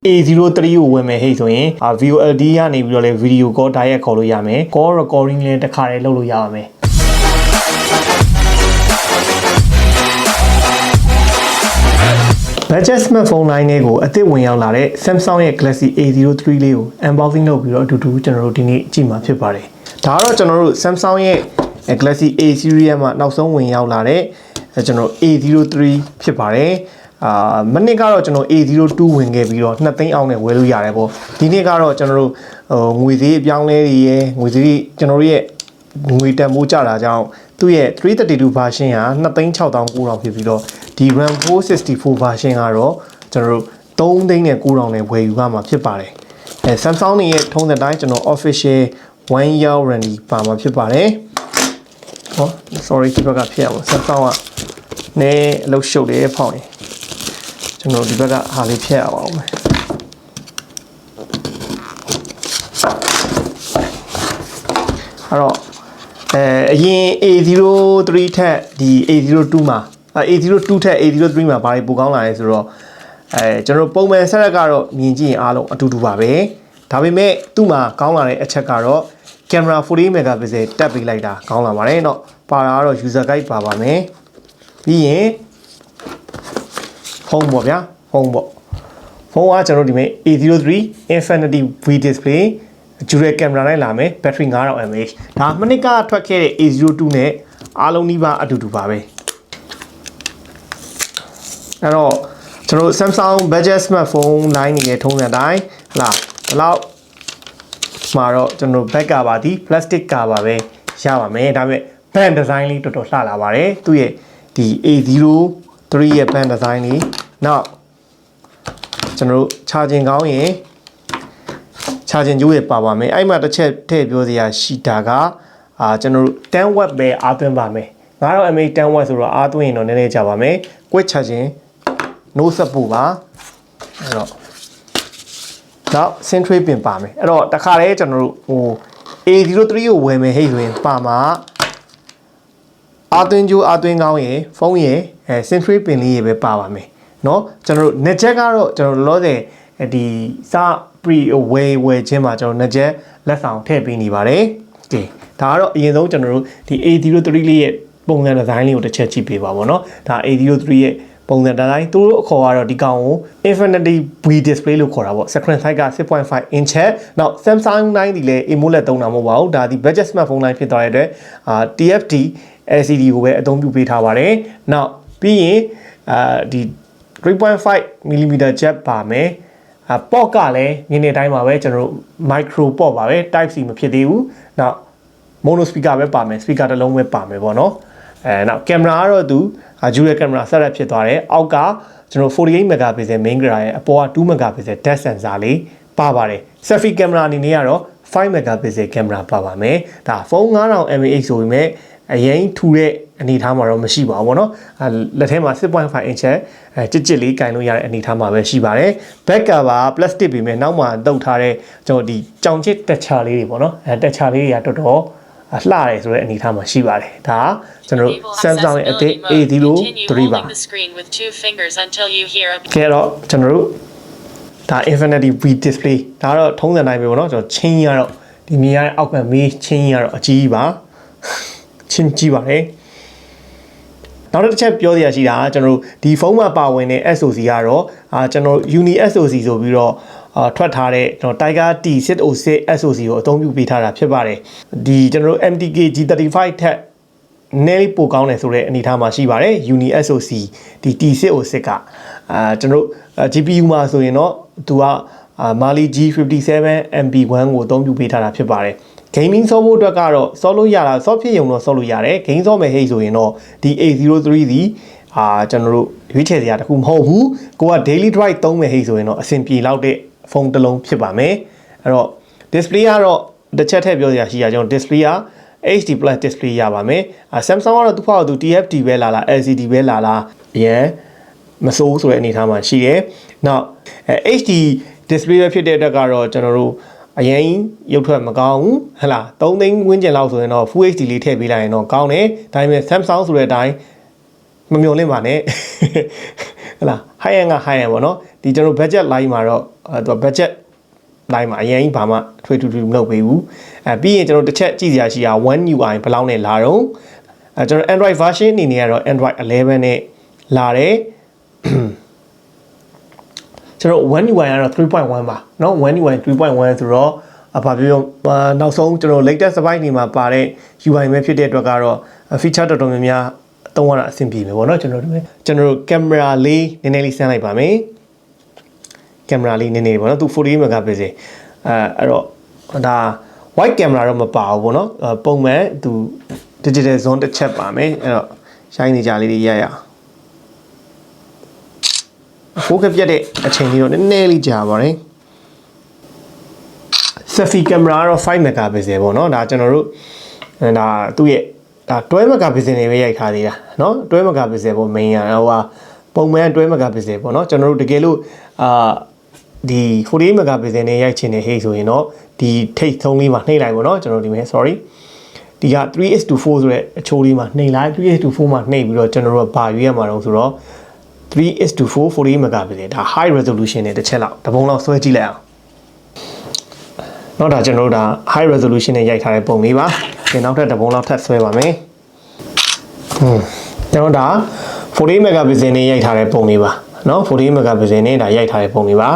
A03 ကိုဝင်မယ်ဟိဆိုရင်VOLD ကနေပြီးတော့လေ video call တိုက်ရိုက်ခေါ်လို့ရမယ် call recording လည်းတစ်ခါတည်းလုပ်လို့ရပါမယ်budget smartphone line တွေကိုအသစ်ဝင်ရောက်လာတဲ့ Samsung ရဲ့ Galaxy A03 လေးကို unboxing လုပ်ပြီးတော့အတူတူကျွန်တော်တို့ဒီနေ့ကြည့်မှာဖြစ်ပါတယ်ဒါကတော့ကျွန်တော်တို့ Samsung ရဲ့ Galaxy A series မှာနောက်ဆုံးဝင်ရောက်လာတဲ့ကျွန်တော် A03 ဖြစ်ပါတယ်မနစ်ကတော့ကျွန်တော် A02 ဝင်ခဲ့ပြီးတော့2သိန်းအောင်နဲ့ဝယ်လို့ရတယ်ပေါ့ဒီနေ့ကတော့ကျွန်တော်တို့ငွေသေးအပြောင်းလဲတွေရယ်ငွေသေးကျွန်တော်တို့ရဲ့ငွေတန်ဖိုးကျတာကြောင့်သူ့ရဲ့332 version ဟာ2,690,000ဖြစ်ပြီးတော့ဒီ RAM 464 version ကတော့ကျွန်တော်တို့3သိန်းနဲ့9,000နဲ့ဝယ်ယူရမှာဖြစ်ပါတယ်Samsung ရဲ့ထုံးစံတိုင်းကျွန်တော် official 1 year warranty ပါမှာဖြစ်ပါတယ်ဟော sorry ဒီဘက်ကဖြစ်အောင် Samsung ကနည်းအလုပ်ရှုပ်တယ်ဖောင်းနေကျွန်တော်ဒီဘက်ကဟာလေးဖြတ်အောင်မယ်အဲ့တော့အရင် A03 ထက်ဒီ A02 မှာA02 ထက် A03 မှာဘာတွေပိုကောင်းလာလဲဆိုတော့ကျွန်တော်ပုံမှန်ဆက်ရက်ကတော့မြင်ကြည့်ရင်အားလုံးအတူတူပါပဲဒါပေမဲ့သူ့မှာကောင်းလာတဲ့အချက်ကတော့ camera 48 megapixel တက်ပေးလိုက်တာကောင်းလာပါတယ်เนาะပါတာကတော့ user guide ပါပါမယ်ပြီးရင်ဖုန်းပေါ့ဗျာဖုန်းပေါ့ဖုန်းကကျွန်တော်ဒီမဲ့ A03 Infinity V Display dual camera နဲ့လာမယ် battery 5000 mAh ဒါမနစ်ကထွက်ခဲ့တဲ့ A02 နဲ့အားလုံးနီးပါးအတူတူပါပဲအဲ့တော့ကျွန်တော် Samsung budget smartphone line နေတဲ့ထုံးစံတိုင်းဟလာဘလောက်မှာတော့ကျွန်တော် back ကပါသည် plastic ကပါပဲရပါမယ်ဒါပေမဲ့ band design လေးတော်တော်လှလာပါတယ်သူ့ရဲ့ဒီ A03 ရဲ့ band design လေးနောက်ကျွန်တော်တို့ charging ကောင်းရင် charging ကြိုးရပါပါမယ်အဲ့မှာတစ်ချက်ထည့်ပြောစရာရှိတာကကျွန်တော်တို့10 watt ပဲအားသွင်းပါမယ်9000 mAh 10 watt ဆိုတော့အားသွင်းရင်တော့နည်းနည်းကြာပါမယ် quick charging no support ပါအဲ့တော့နောက် central pin ပါမယ်အဲ့တော့တခါတည်းကျွန်တော်တို့ဟို A03 ကိုဝယ်မယ်ဟိတ်ဆိုရင်ပါမှာအားသွင်းကြိုးအားသွင်းကောင်းရင်ဖုန်းရဲ့central pin လေးရေပဲပါပါမယ်เนาะကျွန်တော်တို့ net jack ကတော့ကျွန်တော်လောဆယ်ဒီစ pre ဝယ်ချင်းမှာကျွန်တော် net jack လက်ဆောင်ထည့်ပေးနေပါတယ်ကဲဒါကတော့အရင်ဆုံးကျွန်တော်တို့ဒီ A03 လေးရဲ့ပုံစံဒီဇိုင်းလေးကိုတစ်ချက်ကြည့်ပေးပါဗောနော်ဒါ A03 ရဲ့ပုံစံဒီဇိုင်းသူတို့အခေါ်ကတော့ဒီကောင်ကို Infinity V Display လို့ခေါ်တာဗော screen size က 6.5 inch နောက် Samsung 9ဒီလေ AMOLED သုံးတာမဟုတ်ပါဘူးဒါဒီ budget smartphone line ဖြစ်သွားတဲ့အတွက်TFT LCD ကိုပဲအသုံးပြုပေးထားပါတယ်နောက်ပြီးရင်ဒီ 3.5mm jack ပါမယ်ပေါ့ကလည်းညနေတိုင်းမှာပဲကျွန်တော်တို့ micro ပေါ့ပါပဲ type C မဖြစ်သေးဘူးနောက် mono speaker ပဲပါမယ် speaker တစ်လုံးပဲပါမယ်ပေါ့နော်နောက် camera ကတော့သူ dual camera setup ဖြစ်သွားတယ်အောက်ကကျွန်တော်48 megapixel main camera ရဲ့အပေါ်က2 megapixel depth sensor လေးပါပါတယ် selfie camera အနေနဲ့ကတော့5 megapixel camera ပါပါမယ်ဒါဖုန်း9000 mAh ဆိုပေမဲ့အရင်ထူတဲ့အနေထားမှာတော့မရှိပါဘူးဗောနော်လက်ထဲမှာ 6.5 inch ကြစ်လေးကင်လို့ရတဲ့အနေထားမှာပဲရှိပါတယ် back cover plastic ပေမဲ့နောက်မှာတုပ်ထားတဲ့ကျွန်တော်ဒီကြောင်ချစ်တက်ချာလေးတွေဗောနော်တက်ချာလေးတွေကတော်တော်လှတယ်ဆိုတဲ့အနေထားမှာရှိပါတယ်ဒါကျွန်တော်တို့ Samsung ရဲ့အသစ် A03 ပါကဲတော့ကျွန်တော်တို့ဒါ Infinity V Display ဒါတော့ထုံးစံတိုင်းပဲဗောနော်ကျွန်တော်ချင်းရတော့ဒီမြင်ရတဲ့အောက်ကမေးချင်းရတော့အကြီးပါချင်းကြီးပါတယ်နောက်တစ်ချက်ပြောစရာရှိတာကျွန်တော်တို့ဒီဖုန်းမှာပါဝင်တဲ့ SoC ကတော့ကျွန်တော် UNISOC ဆိုပြီးတော့ထွက်ထားတဲ့ကျွန်တော် Tiger T606 SoC ကိုအသုံးပြုပေးထားတာဖြစ်ပါတယ်ဒီကျွန်တော်တို့ MTK G35 ထက်နည်းလေးပိုကောင်းတယ်ဆိုတဲ့အနေအထားမှာရှိပါတယ် UNISOC ဒီ T606 ကကျွန်တော်တို့ GPU မှာဆိုရင်တော့သူကMali G57 MP1 ကိုအသုံးပြုပေးထားတာဖြစ်ပါတယ်gaming ဆော့ဖို့အတွက်ကတော့ဆော့လို့ရတာဆော့ဖြစ်ရုံတော့ဆော့လို့ရတယ် game ဆော့မယ်ဟိတ်ဆိုရင်တော့ဒီ A03 ဒီကျွန်တော်တို့ရွေးချယ်စရာတခုမဟုတ်ဘူးကိုက daily drive သုံးမယ်ဟိတ်ဆိုရင်တော့အဆင်ပြေလောက်တဲ့ဖုန်းတစ်လုံးဖြစ်ပါမယ်အဲ့တော့ display ကတော့တစ်ချက်ထည့်ပြောစရာရှိတာကျွန်တော် display က HD plus display ရပါမယ် Samsung ကတော့သူ့ဖောက်သူ TFT ပဲလာလား LCD ပဲလာလားအရင်မစိုးဆိုတဲ့အနေအထားမှာရှိတယ်နောက်HD display ပဲဖြစ်တဲ့အတွက်ကတော့ကျွန်တော်တို့အရင်ရုပ်ထွက်မကောင်းဘူးဟလာ3သိန်းဝန်းကျင်လောက်ဆိုရင်တော့ Full HD လေးထည့်ပေးလိုက်ရင်တော့ကောင်းတယ်ဒါပေမဲ့ Samsung ဆိုတဲ့အတိုင်းမမျှော်လင့်ပါနဲ့ လား high end က high end ပေါ့နော်ဒီကျွန်တော် budget line မှာတော့သူ budget line မှာအရင်ကြီးဘာမှထွေထူးထူးမလုပ်ပေးဘူးပြီးရင်ကျွန်တော်တစ်ချက်ကြည့်စရာရှိတာ One UI ဘယ်လောက်နဲ့လာတော့ကျွန်တော် Android version အနေနဲ့ကတော့ Android 11နဲ့လာတယ်ကျွန်တော် One UI ကတော့ 3.1 ပါเนาะ One UI 3.1 ဆိုတော့ဘာပြောနောက်ဆုံးကျွန်တော် latest စပိုင်းနေမှာပါတဲ့ UI ပဲဖြစ်တဲ့အတွက်ကတော့ feature တော်တော်များများသုံးရတာအဆင်ပြေမယ်ပေါ့เนาะကျွန်တော် camera လေးနည်းနည်းလေးစမ်းလိုက်ပါမယ် camera လေးနည်းနည်းပေါ့เนาะသူ48 megapixel အဲ့တော့ဒါ wide camera တော့မပါဘူးပေါ့เนาะပုံမှန်သူ digital zone တစ်ချက်ပါမယ်အဲ့တော့ရှိုင်းနေကြလေးတွေရရဖိုးကပြတ်တဲ့အချိန်လေးတော့နည်းနည်းလေးကြာပါတယ် Selfie Camera ကတော့ 5 megapixel ပေါ့နော်ဒါကျွန်တော်တို့ဒါသူ့ရဲ့ဒါ12 megapixel နေပဲရိုက်ထားသေးတာเนาะ12 megapixel ပေါ့ main ရဟိုပုံမှန်12 megapixel ပေါ့နော်ကျွန်တော်တို့တကယ်လို့ဒီ48 megapixel နဲ့ရိုက်ချင်တဲ့ဟိတ်ဆိုရင်တော့ဒီထိတ်သုံးလေးမှာနှိပ်လိုက်ပေါ့နော်ကျွန်တော်ဒီမဲ့ sorry ဒီက 3:4 ဆိုတဲ့အချိုးလေးမှာနှိပ်လိုက် 3:4 မှာနှိပ်ပြီးတော့ကျွန်တော်တို့ကဘာရွေးရမှာတော့ဆိုတော့3:4 48 megapixel ဒါ high resolution နဲ့တစ်ချက်လောက်တပုံလောက်ဆွဲကြည့်လိုက်အောင်တော့ဒါကျွန်တော်တို့ဒါ high resolution နဲ့ရိုက်ထားတဲ့ပုံလေးပါဒီနောက်ထပ်တပုံလောက်ထပ်ဆွဲပါမယ်ကျွန်တော်ဒါ48 megapixel နဲ့ရိုက်ထားတဲ့ပုံလေးပါเนาะ48 megapixel နဲ့ဒါရိုက်ထားတဲ့ပုံလေးပါ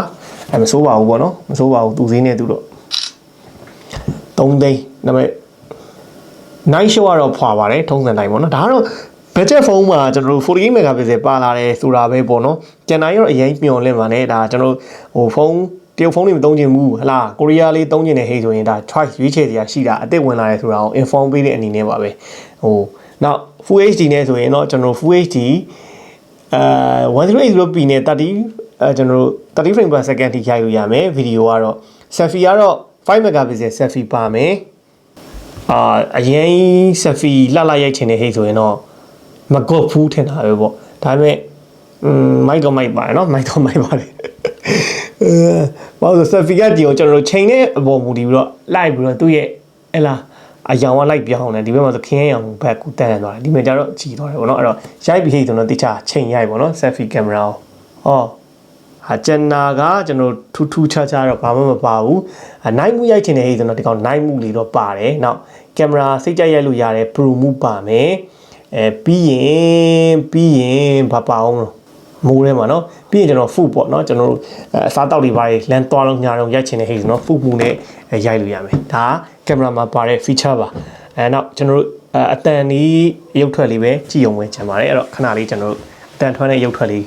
မစိုးပါဘူးပေါ့နော်မစိုးပါဘူးသူစည်းနဲ့သူတော့3သိန်းဒါပေမဲ့ night show ကတော့ဖွာပါတယ်ထုံးစံတိုင်းပေါ့နော်ဒါကတော့ budget phone မှာကျွန်တော်တို့48 megapixel ပါလာတယ်ဆိုတာပဲပေါ့နော်ကျန်တာရောအရင်မျောလင့်ပါနဲ့ဒါကျွန်တော်ဟိုဖုန်းတရုတ်ဖုန်းတွေမသုံးချင်ဘူးဟလားကိုရီးယားလေးသုံးချင်တဲ့ဟိတ်ဆိုရင်ဒါ choice ရွေးချယ်စရာရှိတာအစ်စ်ဝင်လာတယ်ဆိုတာကို inform ပေးတဲ့အနေနဲ့ပါပဲဟိုနောက် full HD နဲ့ဆိုရင်တော့ကျွန်တော် full HD 1080p နဲ့30ကျွန်တော်တို့30 frame per second ထိရိုက်လို့ရမယ်ဗီဒီယိုကတော့ selfie ကတော့ 5 megapixel selfie ပါမယ်အရင် selfie လှရိုက်ချင်တဲ့ဟိတ်ဆိုရင်တော့မကော့ဖူးထင်တာပဲပေါ့ဒါပေမဲ့မိုက်တော့မိုက်ပါတယ်เนาะမိုက်တော့မိုက်ပါတယ်ဘာလို့ selfie ကကြည့်အောင်ကျွန်တော်တို့ချိန်တဲ့အပေါ်မူတည်ပြီးတော့လိုက်ပြီးတော့သူ့ရဲ့ဟဲ့လားအယောင်ကလိုက်ပြောင်းတယ်ဒီဘက်မှာဆိုခင်းရောင်ဘက်ကူတန်းသွားတယ်ဒီမှာကျတော့ကြည်သွားတယ်ပေါ့နော်အဲ့တော့ရိုက်ပြီးဟိတ်ဆိုတော့တခြားချိန်ရိုက်ပေါ့နော် selfie camera ဟောကျန်နာကကျွန်တော်ထူးထူးခြားခြားတော့ဘာမှမပါဘူးနိုင်မှုရိုက်ချင်တဲ့ဟိတ်ဆိုတော့ဒီကောင်နိုင်မှုလေးတော့ပါတယ်နောက်ကင်မရာစိတ်ကြိုက်ရိုက်လို့ရတယ် pro မှုပါမယ်ပြီးရင်ဘာပါအောင်လို့မိုးထဲမှာเนาะပြီးရင်ကျွန်တော် food ပေါ့เนาะကျွန်တော်တို့အစားတောက်တွေပါလမ်းသွားလုံးညာတော့ရိုက်ချင်တဲ့ဟိတ်ဆိုတော့ food မှုနဲ့ရိုက်လို့ရမယ်ဒါကင်မရာမှာပါတဲ့ feature ပါနောက်ကျွန်တော်တို့အတန်လေးရုပ်ထွက်လေးပဲကြည့်အောင်ဝင်ချင်ပါတယ်အဲ့တော့ခဏလေးကျွန်တော်တို့အတန်ထွက်တဲ့ရုပ်ထွက်လေး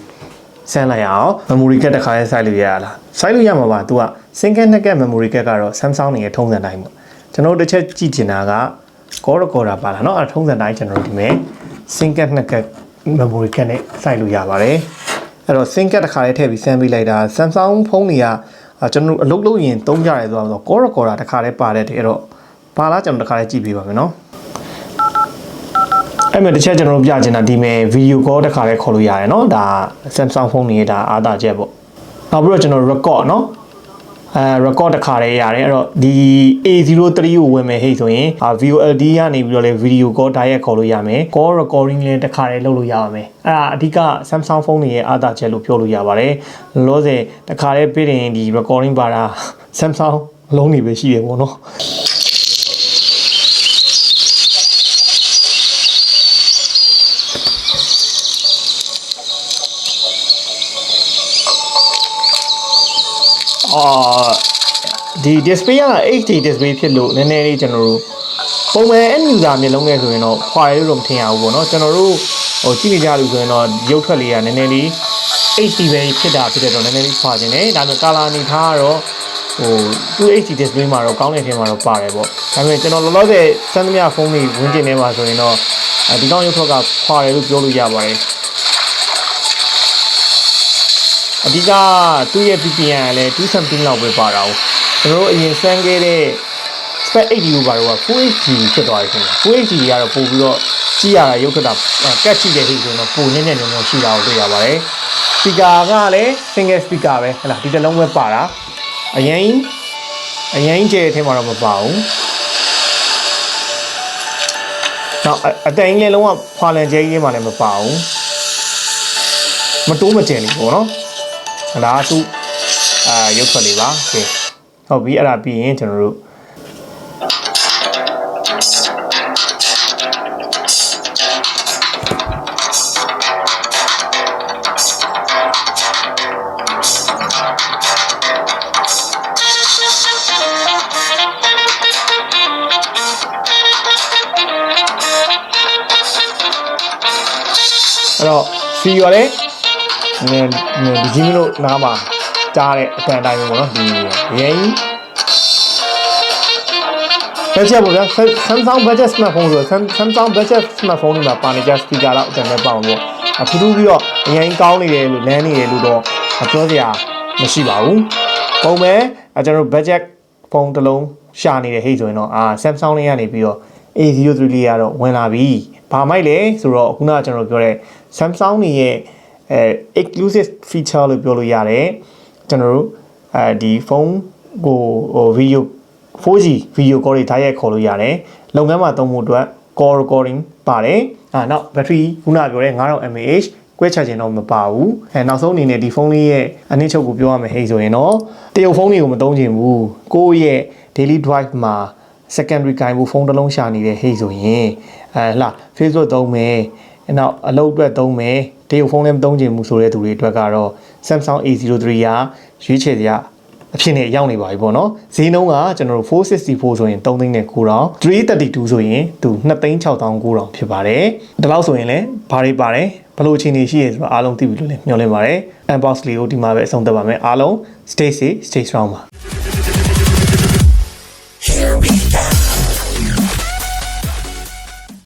ဆန်းလိုက်အောင် memory card တစ်ခါလေးစိုက်လို့ရလားစိုက်လို့ရမှာပါသူက single naked memory card ကတော့ Samsung ရဲ့ထုံးစံတိုင်းပေါ့ကျွန်တော်တို့တစ်ချက်ကြည့်ချင်တာက Octa-Core ပါလားเนาะအဲ့ထုံးစံတိုင်းကျွန်တော်တို့ဒီမဲ့ single naked memory card နဲ့စိုက်လို့ရပါတယ်အဲ့တော့ single တစ်ခါလေးထည့်ပြီးဆန်းပေးလိုက်တာ Samsung ဖုန်းတွေကကျွန်တော်တို့အလုပ်လုပ်ရင်သုံးကြတယ်ဆိုတော့ Octa-Core တစ်ခါလေးပါတယ်အဲ့တော့ပါလားကျွန်တော်တစ်ခါလေးကြည့်ပေးပါမယ်เนาะအဲ့မဲ့တစ်ချက်ကျွန်တော်တို့ပြချင်တာဒီမဲ့ video call တစ်ခါလေးခေါ်လို့ရတယ်เนาะဒါ Samsung ဖုန်းတွေဒါအားသာချက်ပေါ့နောက်ပြီးတော့ကျွန်တော် record เนาะrecord တစ်ခါလေးရတယ်အဲ့တော့ဒီ A03 ကိုဝင်မယ်ဟိတ်ဆိုရင် VOLD ကနေပြီးတော့လေ video call ဓာတ်ရိုက်ခေါ်လို့ရမယ် call recording လည်းတစ်ခါလေးလုပ်လို့ရပါမယ်အဲ့ဒါအဓိက Samsung ဖုန်းတွေရဲ့အားသာချက်လို့ပြောလို့ရပါတယ်လောဆယ်တစ်ခါလေးပြီးရင်ဒီ recording ပါတာ Samsung လုံးနေပဲရှိတယ်ပေါ့เนาะဒီ display က HD display ဖြစ်လို့နည်းနည်းလေးကျွန်တော်တို့ပုံမှန် end user မျက်လုံးနဲ့ဆိုရင်တော့ခွာရလို့မထင်ရဘူးပေါ့နော်ကျွန်တော်တို့ဟိုကြည့်နေကြလို့ဆိုရင်တော့ရုပ်ထွက်လေးကနည်းနည်းလေး HD ပဲဖြစ်တာဖြစ်တဲ့တော့နည်းနည်းလေးခွာခြင်းတယ်ဒါပေမဲ့ color အနေထားကတော့ဟိုသူ HD display မှာတော့ကောင်းတဲ့ထင်မှာတော့ပါတယ်ပေါ့ဒါပေမဲ့ကျွန်တော်လောလောဆယ်စမ်းသမျှဖုန်းတွေဝင်ကျင်နေမှာဆိုရင်တော့ဒီကောင်ရုပ်ထွက်ကခွာရလို့ပြောလို့ရပါတယ်အဓိကသူ့ရဲ့ PPM ကလည်း2 something လောက်ပဲပါတာ哦ကျွန်တော်တို့အရင်စမ်းခဲ့တဲ့ spec 80ကိုပါတော့ Full HD ဖြစ်သွားပြီခင်ဗျ Full HD ကတော့ပို့ပြီးတော့ကြည့်ရတာရုပ်ခတာကတ်ကြည့်တဲ့ဟိဆိုတော့ပိုညံ့ညံ့ရှိတာကိုတွေ့ရပါတယ် speaker ကလည်း single speaker ပဲဟဲ့လားဒီတစ်လုံးပဲပါတာအရင်ကျဲအထင်မှာတော့မပါဘူးနောက်အတိုင်လေးလုံးဝဖွာလန်ကျဲကြီးမှလည်းမပါဘူး မတိုးမကျင်ဘူးပေါ့နော်ဒါကသူရုပ်ထွက်လေးပါကဲဟုတ်ပြီအဲ့ဒါပြီးရင်ကျွန်တော်တို့အဲ့တော့စီရောလေဒီကြီးမလို့နားမှာကြားတဲ့အတန်တိုင်းပေါ့နော်ဒီရင်းbudget ပေါ့ဗျာ Samsung budget smartphone ဆို Samsung budget smartphone တွေမှာပါနေကြ speaker လောက်အတန်နဲ့ပေါအောင်ပေါ့အထူးထူးပြီးတော့အရင်ကောင်းနေတယ်လို့လမ်းနေတယ်လို့တော့ပြောစရာမရှိပါဘူးပုံပဲကျွန်တော် budget phone တစ်လုံးရှာနေတဲ့ဟိတ်ဆိုရင်တော့Samsung လေးကနေပြီးတော့ A03 လေးကတော့ဝင်လာပြီဘာမိုက်လဲဆိုတော့ခုနကကျွန်တော်ပြောတဲ့ Samsung နေရဲ့exclusive feature လို့ပြောလို့ရတယ်ကျွန်တော်တို့ဒီဖုန်းကိုvideo 4G video call တွေထားရိုက်ခေါ်လို့ရတယ်လုပ်ငန်းမှာသုံးဖို့အတွက် call recording ပါတယ်နောက် battery ခုနပြောတဲ့ 9000 mAh ကွဲချခြင်းတော့မပါဘူးနောက်ဆုံးအနေနဲ့ဒီဖုန်းလေးရဲ့အနည်းချုပ်ကိုပြောရမယ်ဟဲ့ဆိုရင်တော့တရုတ်ဖုန်းတွေကိုမသုံးချင်ဘူးကိုယ့်ရဲ့ daily drive မှာ secondary ကိုင်ဖို့ဖုန်းတစ်လုံးရှာနေတဲ့ဟဲ့ဆိုရင်Facebook သုံးမယ်နောက်အလုပ်အတွက်သုံးမယ်တရုတ်ဖုန်းလည်းမသုံးချင်ဘူးဆိုတဲ့သူတွေအတွက်ကတော့ Samsung A03 ကရွေးချယ်စရာအဖြစ်နဲ့ရောက်နေပါပြီပေါ့နော်ဈေးနှုန်းကကျွန်တော်တို့464ဆိုရင်3သိန်းနဲ့9,000 332ဆိုရင်သူ2,690,000ဖြစ်ပါတယ်ဒီလောက်ဆိုရင်လည်းဘာတွေပါတယ်ဘယ်လိုအခြေအနေရှိရဲဆိုတော့အားလုံးသိပြီလို့လည်းမျှော်လင့်ပါတယ် Unbox လေးကိုဒီမှာပဲအဆုံးသတ်ပါမယ်အားလုံး stay safe stay strong ပါ